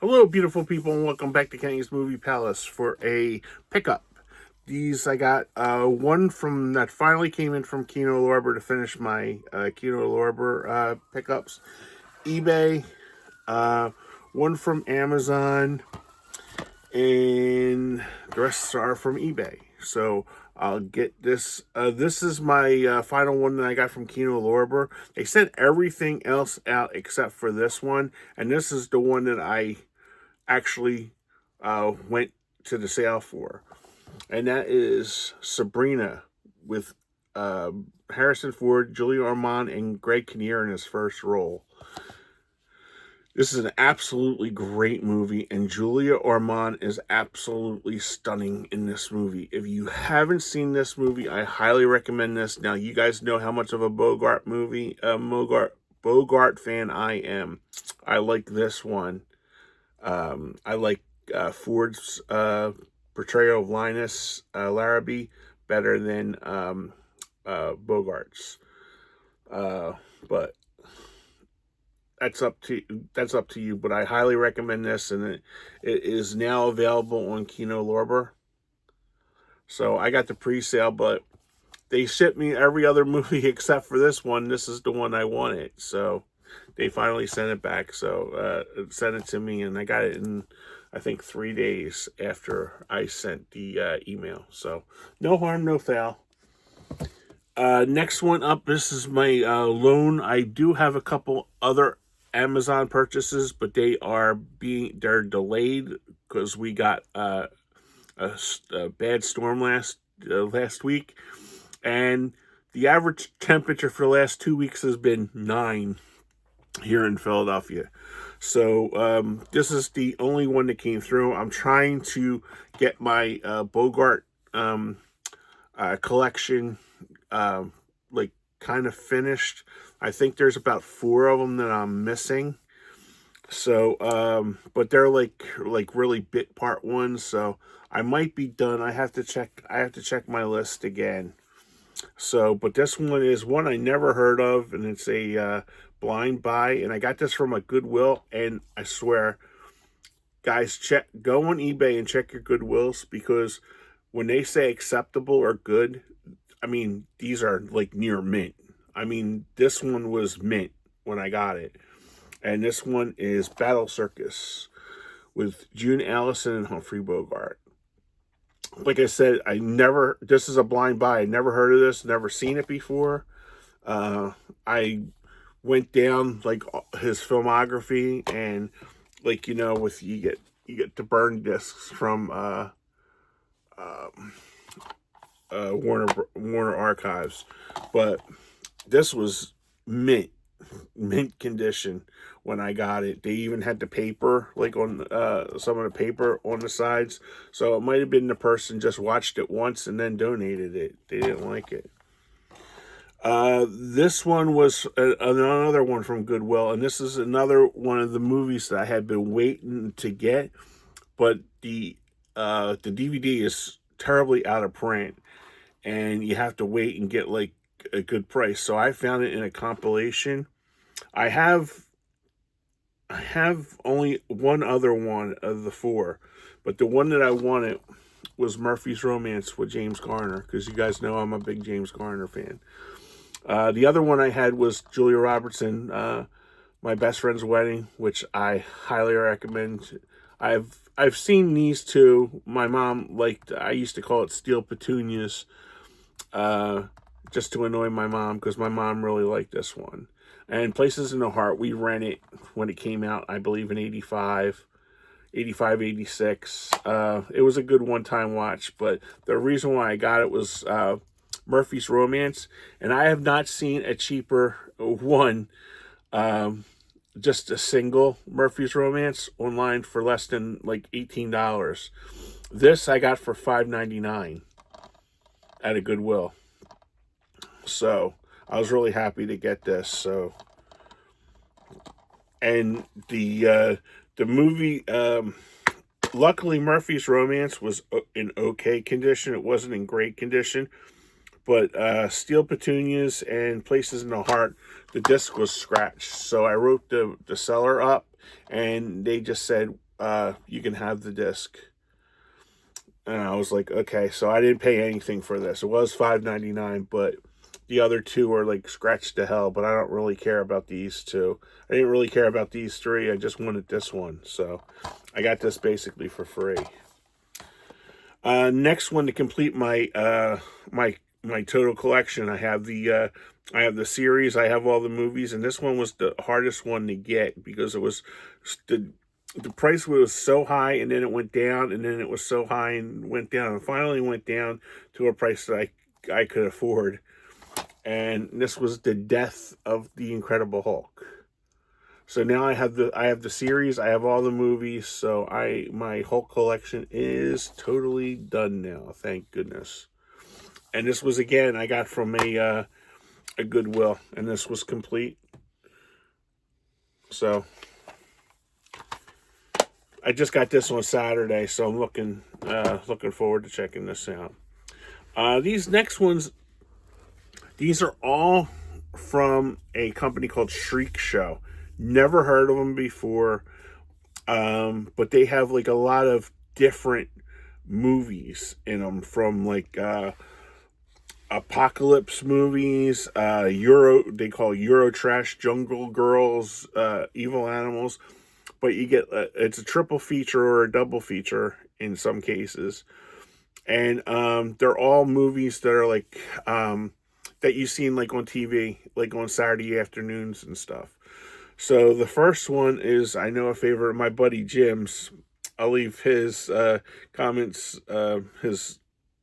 Hello, beautiful people, and welcome back to Kenny's Movie Palace for a pickup. These I got one from that finally came in from Kino Lorber to finish my Kino Lorber pickups. eBay, uh, one from Amazon, and the rest are from eBay. So I'll get this. This is my final one that I got from Kino Lorber. They sent everything else out except for this one, and this is the one that I actually went to the sale for, and that is Sabrina with Harrison Ford, Julia Ormond, and Greg Kinnear in his first role. This is an absolutely great movie, and Julia Ormond is absolutely stunning in this movie. If you haven't seen this movie, I highly recommend this. Now, you guys know how much of a Bogart fan I am. I like this one. I like Ford's portrayal of Linus Larrabee better than Bogart's. But that's up to you. But I highly recommend this, and it is now available on Kino Lorber. So I got the pre-sale, but they shipped me every other movie except for this one. This is the one I wanted, so they finally sent it back. So sent it to me, and I got it in, I think, 3 days after I sent the email. So no harm, no foul. Next one up, this is my loan. I do have a couple other Amazon purchases, but they're delayed because we got a bad storm last week, and the average temperature for the last 2 weeks has been 9 here in Philadelphia. So this is the only one that came through. I'm trying to get my Bogart collection like kind of finished. I think there's about 4 of them that I'm missing. So but they're like really bit part ones, so I might be done. I have to check my list again. So, but this one is one I never heard of, and it's a blind buy, and I got this from a Goodwill, and I swear, guys, go on eBay and check your Goodwills, because when they say acceptable or good, I mean, these are like near mint. I mean, this one was mint when I got it. And this one is Battle Circus with June Allison and Humphrey Bogart. Like I said, this is a blind buy. I never heard of this, never seen it before. I went down like his filmography, and like, with you get the burn discs from Warner Archives, but this was mint condition when I got it. They even had the paper, like on some of the paper on the sides, so it might have been the person just watched it once and then donated it. They didn't like it. This one was another one from Goodwill, and this is another one of the movies that I had been waiting to get, but the DVD is terribly out of print, and you have to wait and get like a good price. So I found it in a compilation. I have only one other one of the 4, but the one that I wanted was Murphy's Romance with James Garner, because you guys know I'm a big James Garner fan. The other one I had was Julia Robertson, My Best Friend's Wedding, which I highly recommend. I've seen these two. My mom liked. I used to call it Steel Petunias, just to annoy my mom, because my mom really liked this one. And Places in the Heart, we rented it when it came out, I believe in 85, 86. It was a good one-time watch, but the reason why I got it was Murphy's Romance, and I have not seen a cheaper one, just a single Murphy's Romance online for less than like $18. This I got for $5.99 at a Goodwill. So I was really happy to get this. So, and the movie, luckily Murphy's Romance was in okay condition. It wasn't in great condition, but Steel Petunias and Places in the Heart, the disc was scratched. So I wrote the seller up, and they just said, you can have the disc. And I was like, okay, so I didn't pay anything for this. It was $5.99, but the other two are like scratched to hell. But I don't really care about these two. I didn't really care about these three. I just wanted this one, so I got this basically for free. Next one to complete my my total collection, I have the series. I have all the movies, and this one was the hardest one to get because it was the price was so high, and then it went down, and then it was so high and went down, and finally went down to a price that I could afford. And this was the death of the Incredible Hulk. So now I have the series, I have all the movies, so my Hulk collection is totally done now, thank goodness. And this was, again, I got from a Goodwill, and this was complete. So I just got this on Saturday, so I'm looking forward to checking this out. These next ones, these are all from a company called Shriek Show. Never heard of them before, but they have like a lot of different movies in them, from like apocalypse movies, they call Euro Trash, Jungle Girls, Evil Animals. But you get it's a triple feature or a double feature in some cases, and they're all movies that are like that you've seen like on TV, like on Saturday afternoons and stuff. So the first one is, I know, a favorite of my buddy Jim's. I'll leave his comments, his,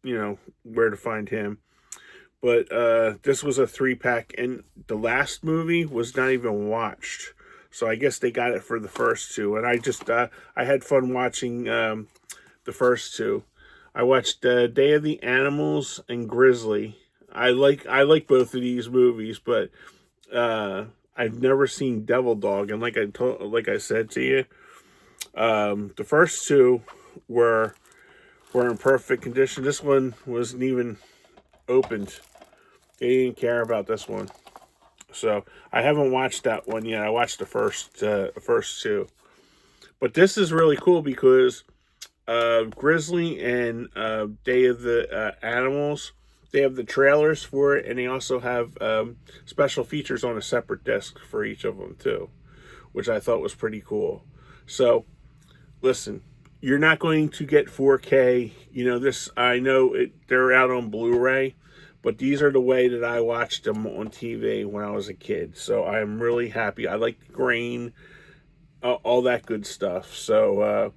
where to find him. But this was a 3-pack, and the last movie was not even watched. So I guess they got it for the first two. And I just, I had fun watching the first two. I watched Day of the Animals and Grizzly. I like both of these movies, but I've never seen Devil Dog, and like I said to you, the first two were in perfect condition. This one wasn't even opened. They didn't care about this one, so I haven't watched that one yet. I watched the first two, but this is really cool because Grizzly and Day of the Animals, they have the trailers for it, and they also have special features on a separate disc for each of them too, which I thought was pretty cool. So, listen, you're not going to get 4K. This, I know they're out on Blu-ray, but these are the way that I watched them on TV when I was a kid. So I am really happy. I like the grain, all that good stuff. So,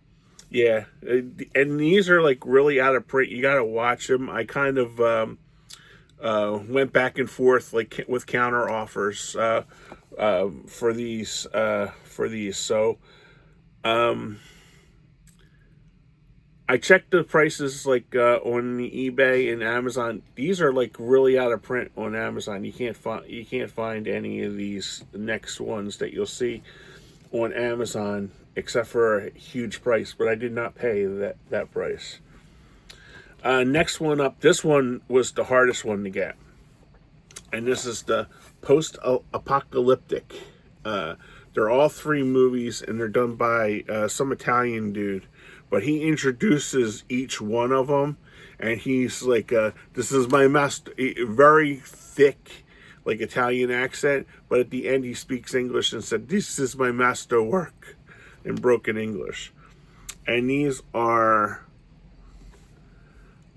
yeah, and these are like really out of print. You got to watch them. I kind of went back and forth like with counter offers for these. So I checked the prices like on the eBay and Amazon. These are like really out of print on Amazon. You can't find any of these next ones that you'll see on Amazon, except for a huge price. But I did not pay that price. Next one up, this one was the hardest one to get. And this is the post-apocalyptic. They're all 3 movies, and they're done by some Italian dude. But he introduces each one of them, and he's like, this is my master, very thick, like Italian accent. But at the end, he speaks English and said, this is my master work, in broken English. And these are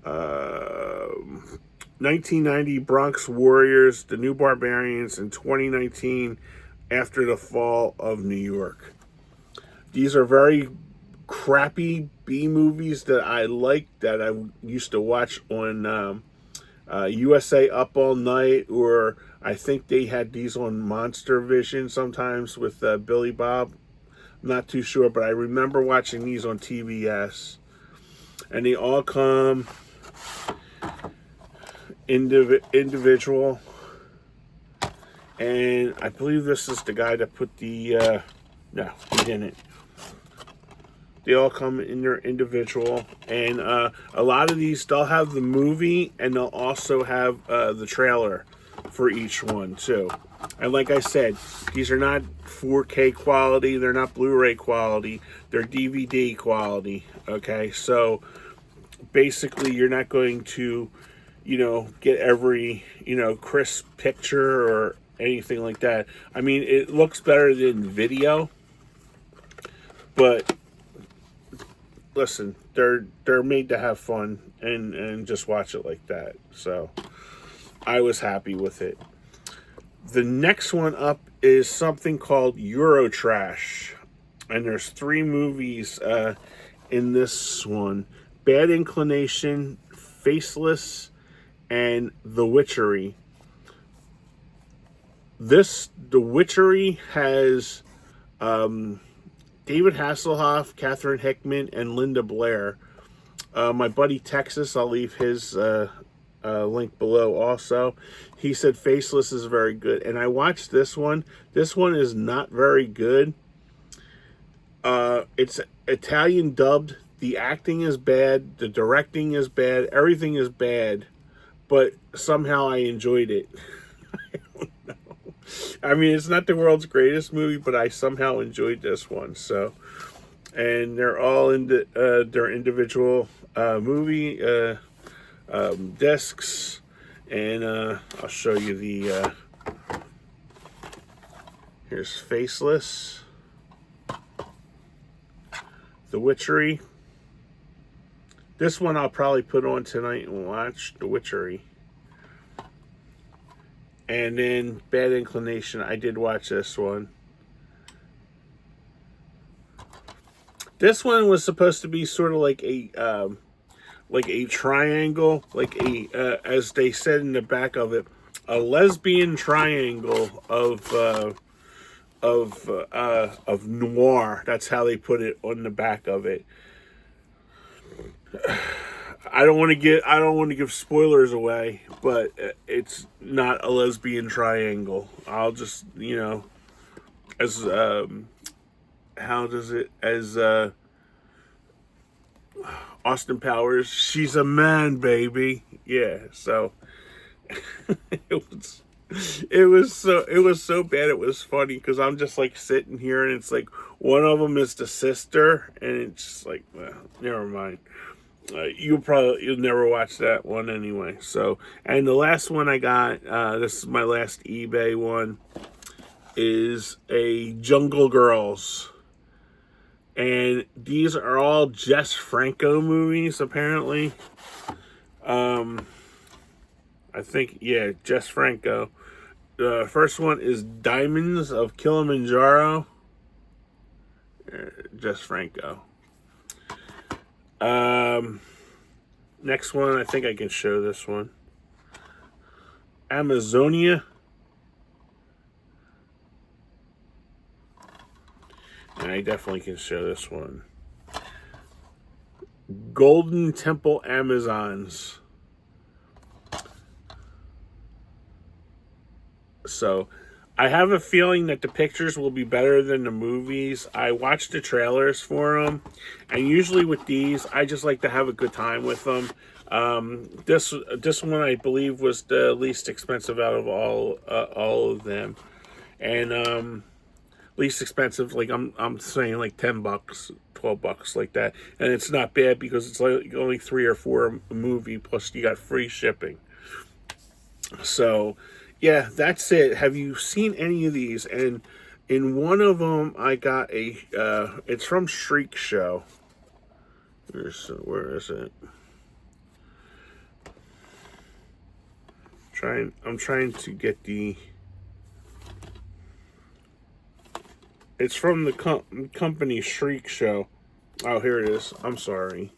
1990 Bronx Warriors, The New Barbarians, and 2019 After the Fall of New York. These are very crappy B movies that I like, that I used to watch on USA Up All Night, or I think they had these on Monster Vision sometimes with Billy Bob. I'm not too sure, but I remember watching these on TBS. And they all come individual, and I believe this is the guy that put the no, he didn't. They all come in their individual, and a lot of these, they'll have the movie, and they'll also have the trailer for each one too. And like I said, these are not 4K quality. They're not Blu-ray quality. They're DVD quality. Okay, so basically you're not going to, get every, crisp picture or anything like that. I mean, it looks better than video, but listen, they're made to have fun and just watch it like that. So I was happy with it. The next one up is something called Eurotrash, and there's 3 movies in this one: Bad Inclination, Faceless, and The Witchery. The Witchery has David Hasselhoff, Catherine Hickman, and Linda Blair. My buddy Texas, I'll leave his link below also. He said Faceless is very good, and I watched this one. This one is not very good. It's Italian dubbed. The acting is bad. The directing is bad. Everything is bad, but somehow I enjoyed it. I don't know. I mean, it's not the world's greatest movie, but I somehow enjoyed this one. So, and they're all in their individual movie discs, and I'll show you the. Here's Faceless, The Witchery. This one I'll probably put on tonight and watch, The Witchery. And then Bad Inclination, I did watch this one. This one was supposed to be sort of like a triangle, like as they said in the back of it, a lesbian triangle of noir. That's how they put it on the back of it. I don't want to give spoilers away, but it's not a lesbian triangle. I'll just, as how does it, as Austin Powers, she's a man, baby. Yeah, so it was so bad it was funny, because I'm just like sitting here and it's like one of them is the sister, and it's just like, well, never mind. You'll never watch that one anyway. So, and the last one I got, this is my last eBay one, is a Jungle Girls. And these are all Jess Franco movies, apparently. I think, yeah, Jess Franco. The first one is Diamonds of Kilimanjaro. Jess Franco. Next one, I think I can show this one. Amazonia. And I definitely can show this one. Golden Temple Amazons. So, I have a feeling that the pictures will be better than the movies. I watched the trailers for them, and usually with these, I just like to have a good time with them. This one, I believe, was the least expensive out of all of them, and least expensive, like I'm saying, like $10, $12, like that, and it's not bad because it's like only 3 or 4 a movie, plus you got free shipping. So, yeah, that's it. Have you seen any of these? And in one of them, I got a, it's from Shriek Show. Where is it? I'm trying to get the, it's from the company Shriek Show. Oh, here it is. I'm sorry.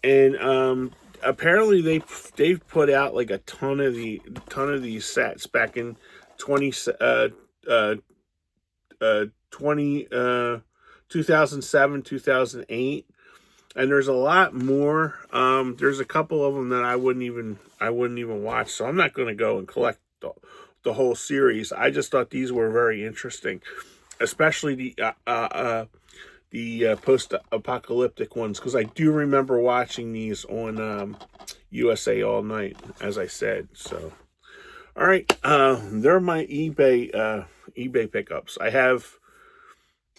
And, apparently they've put out like a ton of these sets back in 2007, 2007, 2008, and there's a lot more. There's a couple of them that I wouldn't even watch, so I'm not going to go and collect the whole series. I just thought these were very interesting, especially the post-apocalyptic ones, because I do remember watching these on USA All Night, as I said. So, All right, they're my eBay pickups. I have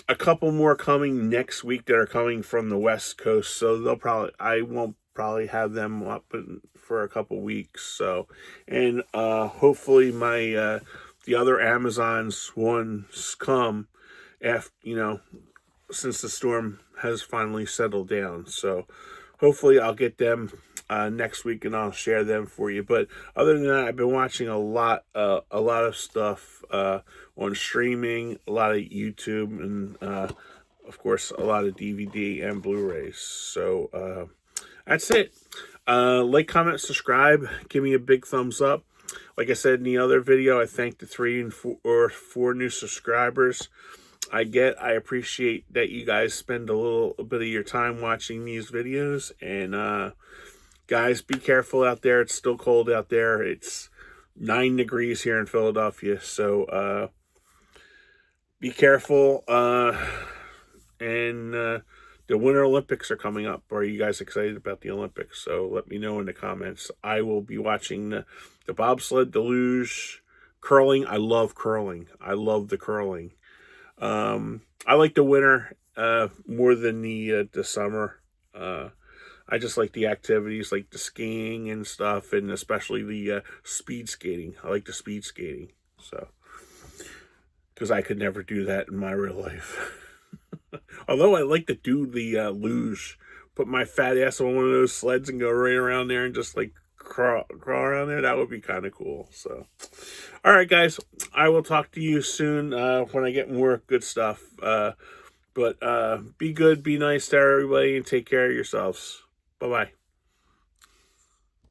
a couple more coming next week that are coming from the West Coast, so I won't probably have them up for a couple weeks. So, and hopefully the other Amazons ones come after, since the storm has finally settled down. So hopefully I'll get them next week and I'll share them for you. But other than that, I've been watching a lot of stuff on streaming, a lot of YouTube, and of course a lot of DVD and Blu-rays. So that's it. Like, comment, subscribe, give me a big thumbs up. Like I said in the other video, I thank the 3 and 4 new subscribers I get. I appreciate that you guys spend a little bit of your time watching these videos. And guys, be careful out there. It's still cold out there. It's 9 degrees here in Philadelphia. So be careful. And the Winter Olympics are coming up. Are you guys excited about the Olympics? So let me know in the comments. I will be watching the bobsled, the luge, curling. I love curling. I love the curling. I like the winter more than the summer. I just like the activities, like the skiing and stuff, and especially the speed skating. I like the speed skating, so because I could never do that in my real life. Although I like to do the luge, put my fat ass on one of those sleds and go right around there and just like crawl around there. That would be kind of cool. So, all right, guys, I will talk to you soon when I get more good stuff. But be good, be nice to everybody, and take care of yourselves. Bye-bye.